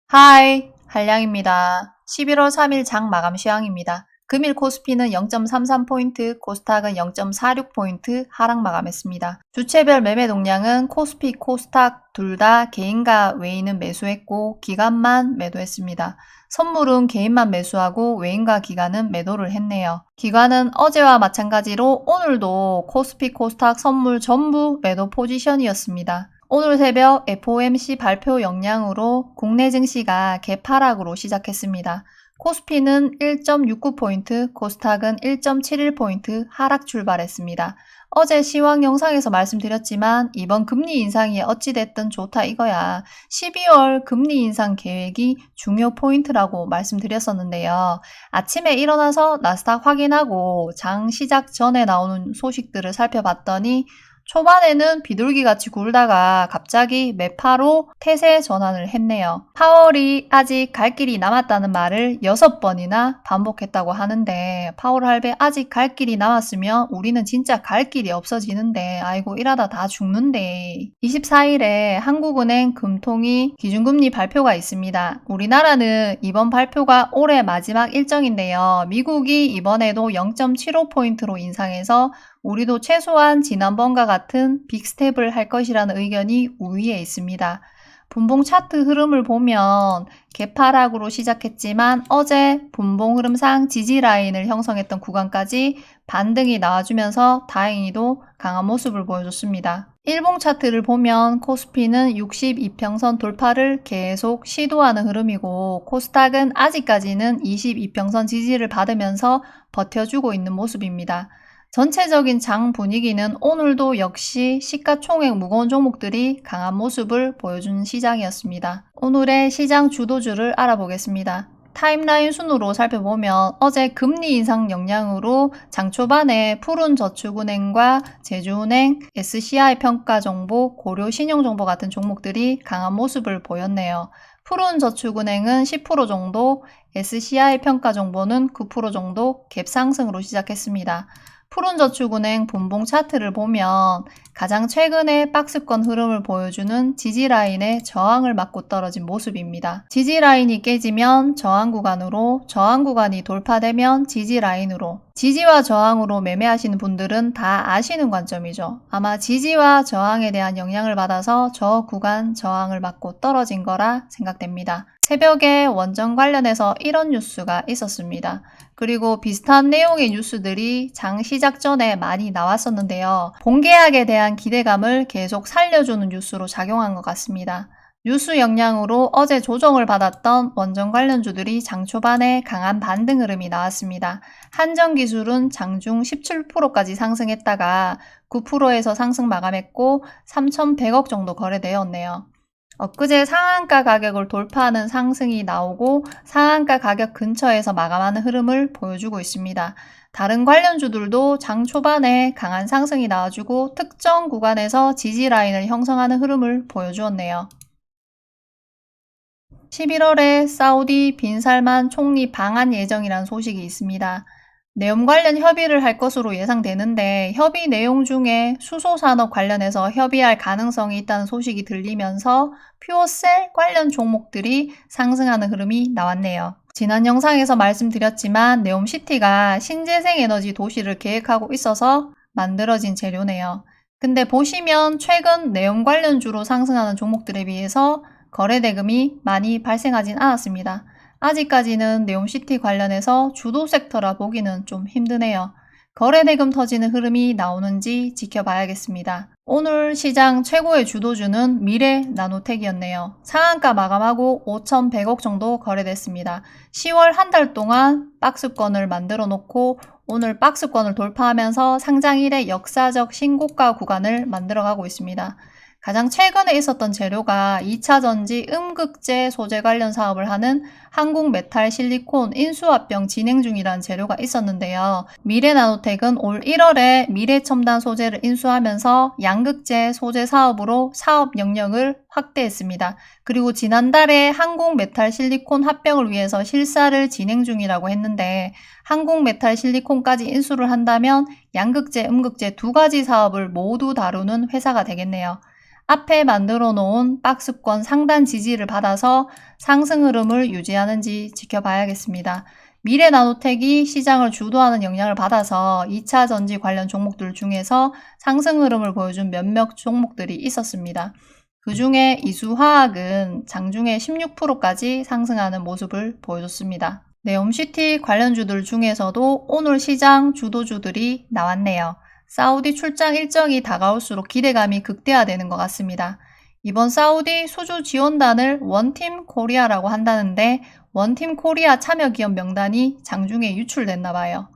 하이, 한량입니다. 11월 3일 장 마감 시황입니다. 금일 코스피는 0.33포인트, 코스닥은 0.46포인트 하락 마감했습니다. 주체별 매매 동량은 코스피, 코스닥 둘 다 개인과 외인은 매수했고 기관만 매도했습니다. 선물은 개인만 매수하고 외인과 기관은 매도를 했네요. 기관은 어제와 마찬가지로 오늘도 코스피, 코스닥 선물 전부 매도 포지션이었습니다. 오늘 새벽 FOMC 발표 영향으로 국내 증시가 개파락으로 시작했습니다. 코스피는 1.69포인트, 코스닥은 1.71포인트 하락 출발했습니다. 어제 시황 영상에서 말씀드렸지만 이번 금리 인상이 어찌됐든 좋다 이거야. 12월 금리 인상 계획이 중요 포인트라고 말씀드렸었는데요. 아침에 일어나서 나스닥 확인하고 장 시작 전에 나오는 소식들을 살펴봤더니 초반에는 비둘기같이 굴다가 갑자기 매파로 태세 전환을 했네요. 파월이 아직 갈 길이 남았다는 말을 6번이나 반복했다고 하는데 파월 할배 아직 갈 길이 남았으면 우리는 진짜 갈 길이 없어지는데 아이고 이러다 다 죽는데. 24일에 한국은행 금통위 기준금리 발표가 있습니다. 우리나라는 이번 발표가 올해 마지막 일정인데요. 미국이 이번에도 0.75포인트로 인상해서 우리도 최소한 지난번과 같은 빅스텝을 할 것이라는 의견이 우위에 있습니다. 분봉 차트 흐름을 보면 개파락으로 시작했지만 어제 분봉 흐름상 지지 라인을 형성했던 구간까지 반등이 나와주면서 다행히도 강한 모습을 보여줬습니다. 일봉 차트를 보면 코스피는 62평선 돌파를 계속 시도하는 흐름이고 코스닥은 아직까지는 22평선 지지를 받으면서 버텨주고 있는 모습입니다. 전체적인 장 분위기는 오늘도 역시 시가총액 무거운 종목들이 강한 모습을 보여준 시장이었습니다. 오늘의 시장 주도주를 알아보겠습니다. 타임라인 순으로 살펴보면 어제 금리 인상 영향으로 장 초반에 푸른저축은행과 제주은행, SCI 평가정보, 고려신용정보 같은 종목들이 강한 모습을 보였네요. 푸른저축은행은 10% 정도, SCI 평가정보는 9% 정도 갭 상승으로 시작했습니다. 푸른저축은행 분봉 차트를 보면 가장 최근에 박스권 흐름을 보여주는 지지라인의 저항을 맞고 떨어진 모습입니다. 지지라인이 깨지면 저항 구간으로, 저항 구간이 돌파되면 지지라인으로, 지지와 저항으로 매매하시는 분들은 다 아시는 관점이죠. 아마 지지와 저항에 대한 영향을 받아서 저 구간 저항을 맞고 떨어진 거라 생각됩니다. 새벽에 원전 관련해서 이런 뉴스가 있었습니다. 그리고 비슷한 내용의 뉴스들이 장 시작 전에 많이 나왔었는데요. 본계약에 대한 기대감을 계속 살려주는 뉴스로 작용한 것 같습니다. 뉴스 영향으로 어제 조정을 받았던 원전 관련주들이 장 초반에 강한 반등 흐름이 나왔습니다. 한전기술은 장중 17%까지 상승했다가 9%에서 상승 마감했고 3,100억 정도 거래되었네요. 엊그제 상한가 가격을 돌파하는 상승이 나오고 상한가 가격 근처에서 마감하는 흐름을 보여주고 있습니다. 다른 관련주들도 장 초반에 강한 상승이 나와주고 특정 구간에서 지지 라인을 형성하는 흐름을 보여주었네요. 11월에 사우디 빈살만 총리 방한 예정이라는 소식이 있습니다. 내용 관련 협의를 할 것으로 예상되는데 협의 내용 중에 수소산업 관련해서 협의할 가능성이 있다는 소식이 들리면서 퓨어셀 관련 종목들이 상승하는 흐름이 나왔네요. 지난 영상에서 말씀드렸지만 네옴시티가 신재생 에너지 도시를 계획하고 있어서 만들어진 재료네요. 근데 보시면 최근 네옴 관련주로 상승하는 종목들에 비해서 거래 대금이 많이 발생하진 않았습니다. 아직까지는 네옴시티 관련해서 주도 섹터라 보기는 좀 힘드네요. 거래대금 터지는 흐름이 나오는지 지켜봐야겠습니다. 오늘 시장 최고의 주도주는 미래나노텍이었네요. 상한가 마감하고 5,100억 정도 거래됐습니다. 10월 한 달 동안 박스권을 만들어 놓고 오늘 박스권을 돌파하면서 상장 이래 역사적 신고가 구간을 만들어가고 있습니다. 가장 최근에 있었던 재료가 2차전지 음극재 소재 관련 사업을 하는 한국메탈실리콘 인수합병 진행 중이라는 재료가 있었는데요. 미래나노텍은 올 1월에 미래첨단 소재를 인수하면서 양극재 소재 사업으로 사업 영역을 확대했습니다. 그리고 지난달에 한국메탈실리콘 합병을 위해서 실사를 진행 중이라고 했는데 한국메탈실리콘까지 인수를 한다면 양극재, 음극재 두 가지 사업을 모두 다루는 회사가 되겠네요. 앞에 만들어 놓은 박스권 상단 지지를 받아서 상승 흐름을 유지하는지 지켜봐야겠습니다. 미래나노텍이 시장을 주도하는 영향을 받아서 2차 전지 관련 종목들 중에서 상승 흐름을 보여준 몇몇 종목들이 있었습니다. 그 중에 이수화학은 장중에 16%까지 상승하는 모습을 보여줬습니다. 네옴시티 관련주들 중에서도 오늘 시장 주도주들이 나왔네요. 사우디 출장 일정이 다가올수록 기대감이 극대화되는 것 같습니다. 이번 사우디 수주 지원단을 원팀 코리아라고 한다는데 원팀 코리아 참여 기업 명단이 장중에 유출됐나 봐요.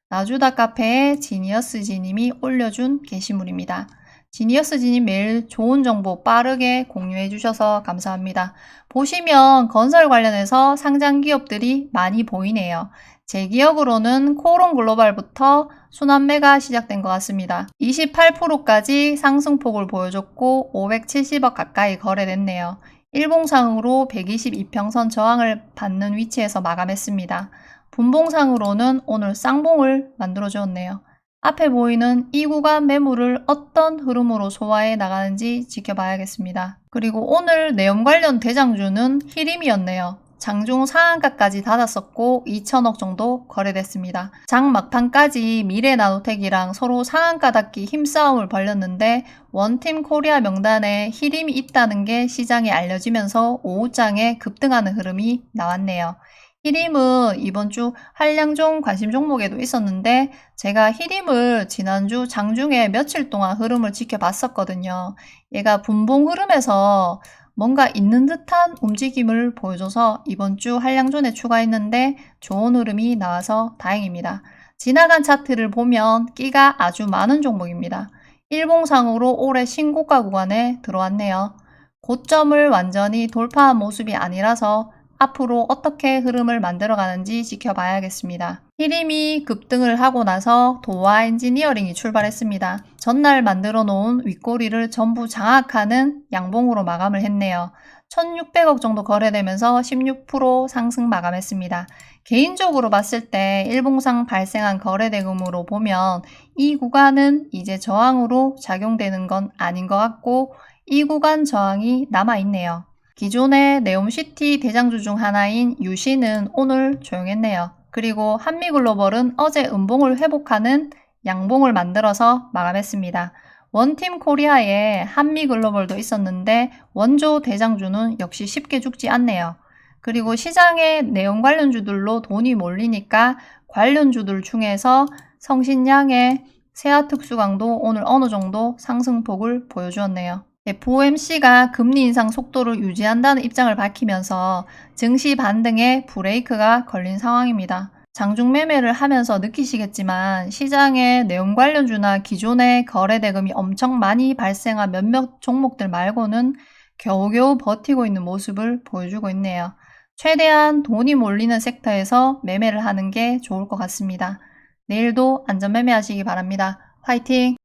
나주다 카페에 지니어스지님이 올려준 게시물입니다. 지니어스지님 매일 좋은 정보 빠르게 공유해 주셔서 감사합니다. 보시면 건설 관련해서 상장 기업들이 많이 보이네요. 제 기억으로는 코오롱 글로벌부터 순환매가 시작된 것 같습니다. 28%까지 상승폭을 보여줬고 570억 가까이 거래됐네요. 일봉상으로 122평선 저항을 받는 위치에서 마감했습니다. 분봉상으로는 오늘 쌍봉을 만들어 주었네요. 앞에 보이는 이 구간 매물을 어떤 흐름으로 소화해 나가는지 지켜봐야겠습니다. 그리고 오늘 내용 관련 대장주는 히림이었네요. 장중 상한가까지 닫았었고 2천억 정도 거래됐습니다. 장 막판까지 미래나노텍이랑 서로 상한가 닫기 힘싸움을 벌였는데 원팀 코리아 명단에 히림이 있다는 게 시장에 알려지면서 오후장에 급등하는 흐름이 나왔네요. 히림은 이번 주 한량종 관심 종목에도 있었는데 제가 히림을 지난주 장중에 며칠 동안 흐름을 지켜봤었거든요. 얘가 분봉 흐름에서 뭔가 있는 듯한 움직임을 보여줘서 이번 주 한량존에 추가했는데 좋은 흐름이 나와서 다행입니다. 지나간 차트를 보면 끼가 아주 많은 종목입니다. 일봉상으로 올해 신고가 구간에 들어왔네요. 고점을 완전히 돌파한 모습이 아니라서 앞으로 어떻게 흐름을 만들어가는지 지켜봐야겠습니다. 히림이 급등을 하고 나서 도화 엔지니어링이 출발했습니다. 전날 만들어 놓은 윗꼬리를 전부 장악하는 양봉으로 마감을 했네요. 1600억 정도 거래되면서 16% 상승 마감했습니다. 개인적으로 봤을 때 일봉상 발생한 거래 대금으로 보면 이 구간은 이제 저항으로 작용되는 건 아닌 것 같고 이 구간 저항이 남아있네요. 기존의 네옴시티 대장주 중 하나인 유시는 오늘 조용했네요. 그리고 한미글로벌은 어제 음봉을 회복하는 양봉을 만들어서 마감했습니다. 원팀 코리아에 한미글로벌도 있었는데 원조 대장주는 역시 쉽게 죽지 않네요. 그리고 시장의 내용 관련주들로 돈이 몰리니까 관련주들 중에서 성신양의 세아특수강도 오늘 어느 정도 상승폭을 보여주었네요. FOMC가 금리 인상 속도를 유지한다는 입장을 밝히면서 증시 반등에 브레이크가 걸린 상황입니다. 장중 매매를 하면서 느끼시겠지만 시장의 내용 관련주나 기존의 거래 대금이 엄청 많이 발생한 몇몇 종목들 말고는 겨우겨우 버티고 있는 모습을 보여주고 있네요. 최대한 돈이 몰리는 섹터에서 매매를 하는 게 좋을 것 같습니다. 내일도 안전 매매하시기 바랍니다. 화이팅!